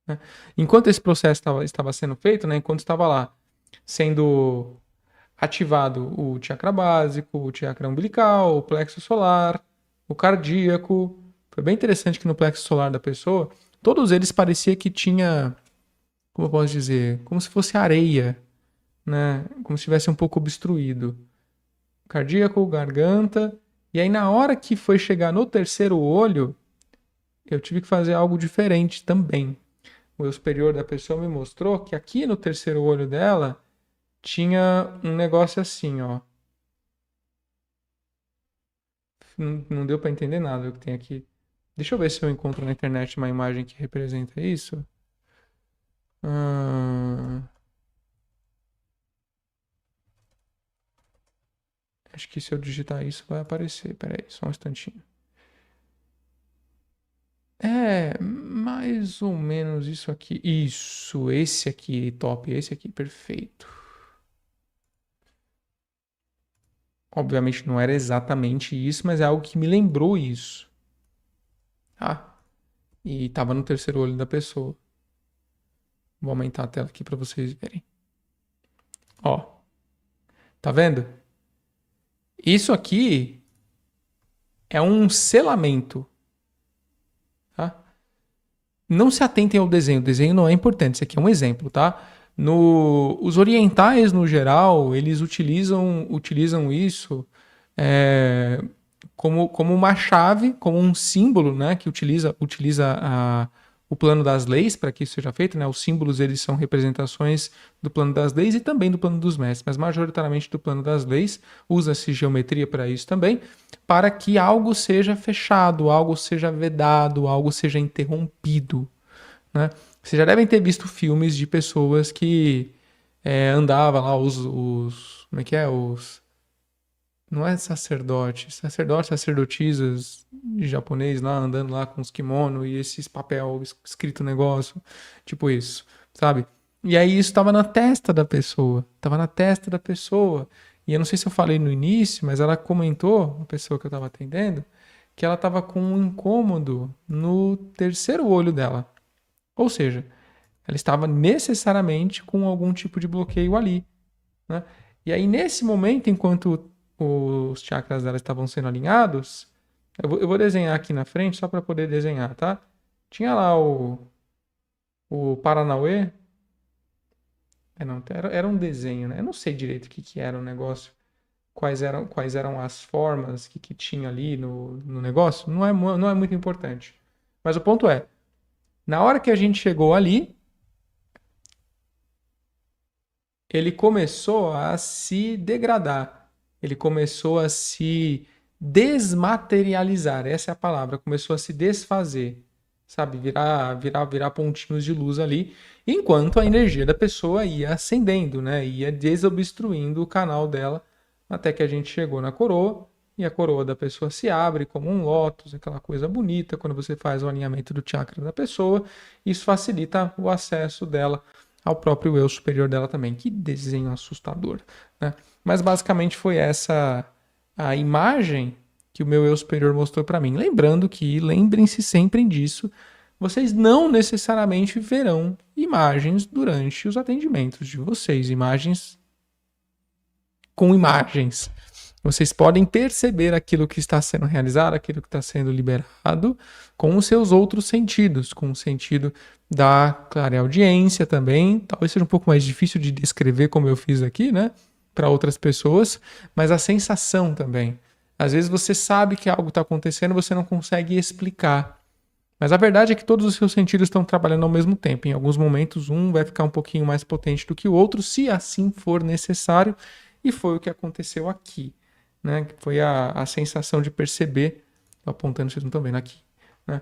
né? Enquanto esse processo estava sendo feito, né, enquanto estava lá sendo ativado o chakra básico, o chakra umbilical, o plexo solar, o cardíaco. Foi bem interessante que no plexo solar da pessoa, todos eles parecia que tinha, como eu posso dizer, como se fosse areia, né? Como se estivesse um pouco obstruído. Cardíaco, garganta. E aí na hora que foi chegar no terceiro olho, eu tive que fazer algo diferente também. O eu superior da pessoa me mostrou que aqui no terceiro olho dela tinha um negócio assim, ó. Não deu para entender nada o que tem aqui. Deixa eu ver se eu encontro na internet uma imagem que representa isso. Ah, acho que se eu digitar isso vai aparecer. Pera aí, só um instantinho. É, mais ou menos isso aqui. Isso, esse aqui, top. Esse aqui, perfeito. Obviamente não era exatamente isso, mas é algo que me lembrou isso. Tá? E tava no terceiro olho da pessoa. Vou aumentar a tela aqui para vocês verem. Ó, tá vendo? Isso aqui é um selamento, tá? Não se atentem ao desenho, o desenho não é importante, isso aqui é um exemplo, tá? Os orientais, no geral, eles utilizam isso é, como uma chave, como um símbolo, né? Que utiliza o plano das leis para que isso seja feito, né? Os símbolos, eles são representações do plano das leis e também do plano dos mestres, mas majoritariamente do plano das leis, usa-se geometria para isso também, para que algo seja fechado, algo seja vedado, algo seja interrompido, né? Vocês já devem ter visto filmes de pessoas que andavam lá, como é que é? Não é sacerdotisas de japonês lá, andando lá com os kimono e esses papel escrito negócio, tipo isso, sabe? E aí isso tava na testa da pessoa, tava na testa da pessoa. E eu não sei se eu falei no início, mas ela comentou, a pessoa que eu tava atendendo, que ela tava com um incômodo no terceiro olho dela. Ou seja, ela estava necessariamente com algum tipo de bloqueio ali, né? E aí, nesse momento, enquanto os chakras dela estavam sendo alinhados, eu vou desenhar aqui na frente só para poder desenhar, tá? Tinha lá o Paranauê. Não, era um desenho, né? Eu não sei direito o que era o negócio, quais eram as formas que tinha ali no negócio. Não é muito importante. Mas o ponto é, na hora que a gente chegou ali, ele começou a se degradar, ele começou a se desmaterializar, essa é a palavra, começou a se desfazer, sabe, virar pontinhos de luz ali, enquanto a energia da pessoa ia ascendendo, né, ia desobstruindo o canal dela, até que a gente chegou na coroa, e a coroa da pessoa se abre como um lótus, aquela coisa bonita, quando você faz o alinhamento do chakra da pessoa, isso facilita o acesso dela ao próprio eu superior dela também. Que desenho assustador, né? Mas basicamente foi essa a imagem que o meu eu superior mostrou para mim. Lembrando que, lembrem-se sempre disso, vocês não necessariamente verão imagens durante os atendimentos de vocês, imagens com imagens. Vocês podem perceber aquilo que está sendo realizado, aquilo que está sendo liberado, com os seus outros sentidos, com o sentido da clareaudiência também. Talvez seja um pouco mais difícil de descrever como eu fiz aqui, né? Para outras pessoas, mas a sensação também. Às vezes você sabe que algo está acontecendo, você não consegue explicar. Mas a verdade é que todos os seus sentidos estão trabalhando ao mesmo tempo. Em alguns momentos, um vai ficar um pouquinho mais potente do que o outro, se assim for necessário. E foi o que aconteceu aqui, né? Foi a sensação de perceber, tô apontando, vocês não estão vendo aqui, né?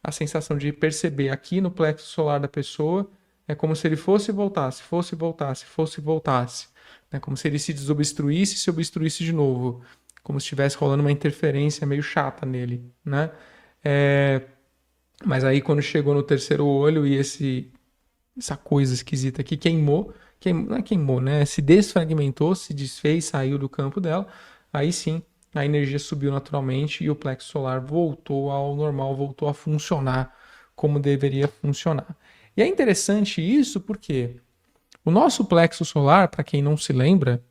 A sensação de perceber aqui no plexo solar da pessoa é como se ele fosse e voltasse, fosse e voltasse, fosse e voltasse, né? Como se ele se desobstruísse e se obstruísse de novo, como se estivesse rolando uma interferência meio chata nele, né? Mas aí quando chegou no terceiro olho e essa coisa esquisita aqui não é queimou, né? Se desfragmentou, se desfez, saiu do campo dela. Aí sim, a energia subiu naturalmente e o plexo solar voltou ao normal, voltou a funcionar como deveria funcionar. E é interessante isso porque o nosso plexo solar, para quem não se lembra,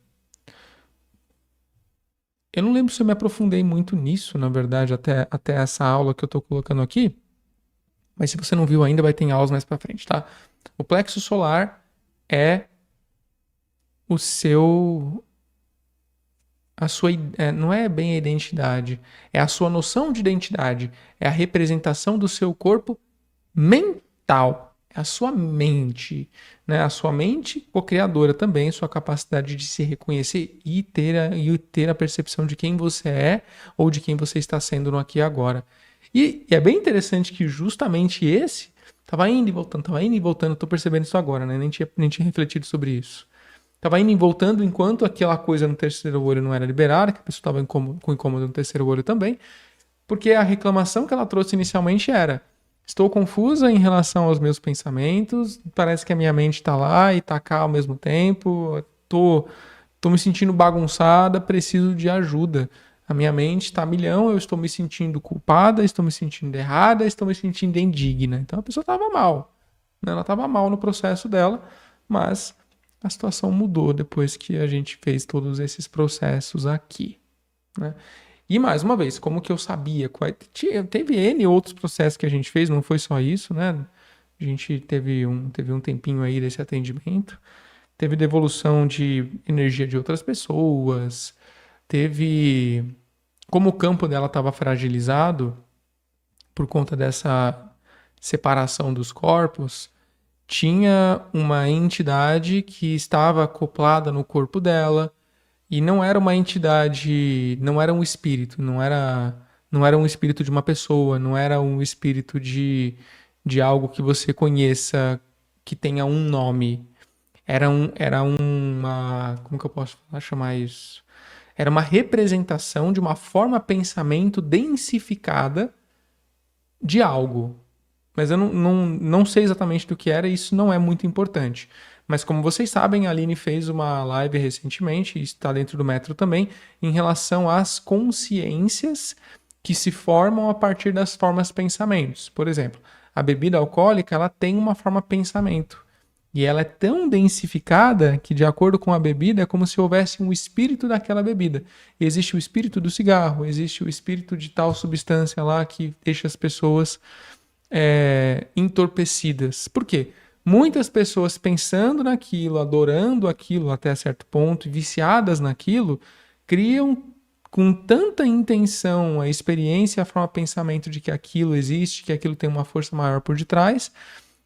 eu não lembro se eu me aprofundei muito nisso, na verdade, até essa aula que eu estou colocando aqui, mas se você não viu ainda, vai ter aulas mais para frente, tá? O plexo solar é o seu... não é bem a identidade, é a sua noção de identidade, é a representação do seu corpo mental, é a sua mente, né? A sua mente co-criadora também, sua capacidade de se reconhecer e ter a percepção de quem você é ou de quem você está sendo no aqui e agora. E é bem interessante que justamente esse estava indo e voltando, tô percebendo isso agora, né? Nem tinha refletido sobre isso. Tava indo e voltando enquanto aquela coisa no terceiro olho não era liberada, que a pessoa estava com incômodo no terceiro olho também, porque a reclamação que ela trouxe inicialmente era: estou confusa em relação aos meus pensamentos, parece que a minha mente está lá e está cá ao mesmo tempo, tô me sentindo bagunçada, preciso de ajuda. A minha mente está a milhão, eu estou me sentindo culpada, estou me sentindo errada, estou me sentindo indigna. Então a pessoa estava mal, né? Ela estava mal no processo dela, mas a situação mudou depois que a gente fez todos esses processos aqui, né? E mais uma vez, como que eu sabia? Teve N outros processos que a gente fez, não foi só isso, né? A gente teve um tempinho aí desse atendimento, teve devolução de energia de outras pessoas, teve... Como o campo dela estava fragilizado por conta dessa separação dos corpos, tinha uma entidade que estava acoplada no corpo dela e não era uma entidade, não era um espírito, não era um espírito de uma pessoa, não era um espírito de algo que você conheça, que tenha um nome. Era uma, como que eu posso chamar isso? Era uma representação de uma forma pensamento densificada de algo. Mas eu não sei exatamente do que era e isso não é muito importante. Mas como vocês sabem, a Aline fez uma live recentemente, e está dentro do Metro também, em relação às consciências que se formam a partir das formas pensamentos. Por exemplo, a bebida alcoólica ela tem uma forma pensamento. E ela é tão densificada que, de acordo com a bebida, é como se houvesse um espírito daquela bebida. Existe o espírito do cigarro, existe o espírito de tal substância lá que deixa as pessoas entorpecidas. Por quê? Muitas pessoas pensando naquilo, adorando aquilo até certo ponto, viciadas naquilo, criam com tanta intenção a experiência, a forma de pensamento de que aquilo existe, que aquilo tem uma força maior por detrás,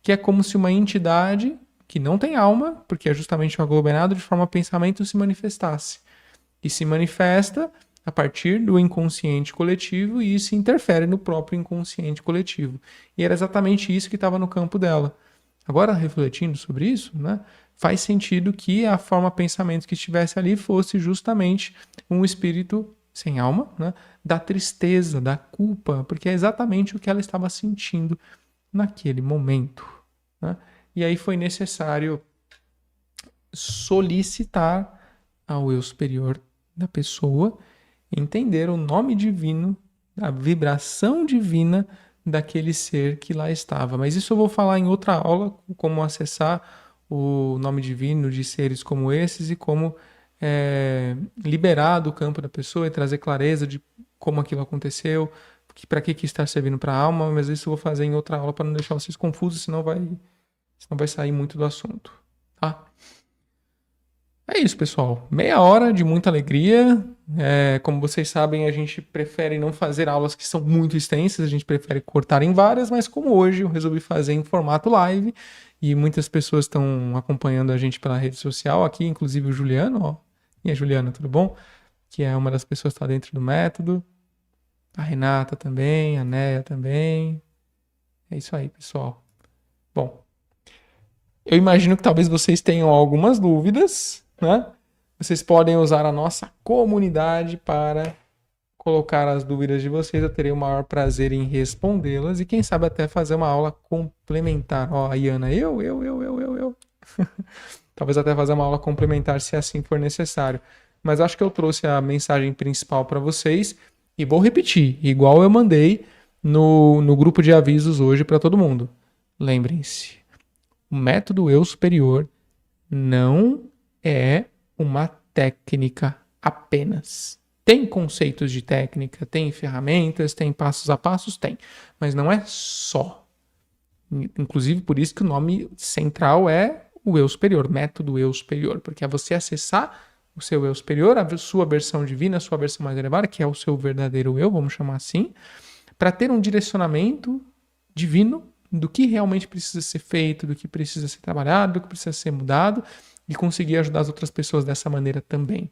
que é como se uma entidade que não tem alma, porque é justamente um aglomerado de forma de pensamento, se manifestasse. E se manifesta a partir do inconsciente coletivo e isso interfere no próprio inconsciente coletivo. E era exatamente isso que estava no campo dela. Agora, refletindo sobre isso, né, faz sentido que a forma pensamento que estivesse ali fosse justamente um espírito sem alma, né, da tristeza, da culpa, porque é exatamente o que ela estava sentindo naquele momento, né? E aí foi necessário solicitar ao eu superior da pessoa entender o nome divino, a vibração divina daquele ser que lá estava. Mas isso eu vou falar em outra aula, como acessar o nome divino de seres como esses e como liberar do campo da pessoa e trazer clareza de como aquilo aconteceu, para que está servindo para a alma, mas isso eu vou fazer em outra aula para não deixar vocês confusos, senão vai sair muito do assunto, tá? É isso, pessoal. Meia hora de muita alegria. Como vocês sabem, a gente prefere não fazer aulas que são muito extensas, a gente prefere cortar em várias, mas como hoje eu resolvi fazer em formato live e muitas pessoas estão acompanhando a gente pela rede social, aqui inclusive o Juliano, ó. E a Juliana, tudo bom? Que é uma das pessoas que está dentro do método. A Renata também, a Néia também. É isso aí, pessoal. Bom, eu imagino que talvez vocês tenham algumas dúvidas, né? Vocês podem usar a nossa comunidade para colocar as dúvidas de vocês. Eu terei o maior prazer em respondê-las e quem sabe até fazer uma aula complementar. Ó, a Iana, eu. Talvez até fazer uma aula complementar se assim for necessário. Mas acho que eu trouxe a mensagem principal para vocês e vou repetir, igual eu mandei no grupo de avisos hoje para todo mundo. Lembrem-se, O método eu superior não é uma técnica apenas. Tem conceitos de técnica, tem ferramentas, tem passos a passos, tem. Mas não é só. Inclusive, por isso que o nome central é o eu superior, método eu superior. Porque é você acessar o seu eu superior, a sua versão divina, a sua versão mais elevada, que é o seu verdadeiro eu, vamos chamar assim, para ter um direcionamento divino do que realmente precisa ser feito, do que precisa ser trabalhado, do que precisa ser mudado e conseguir ajudar as outras pessoas dessa maneira também.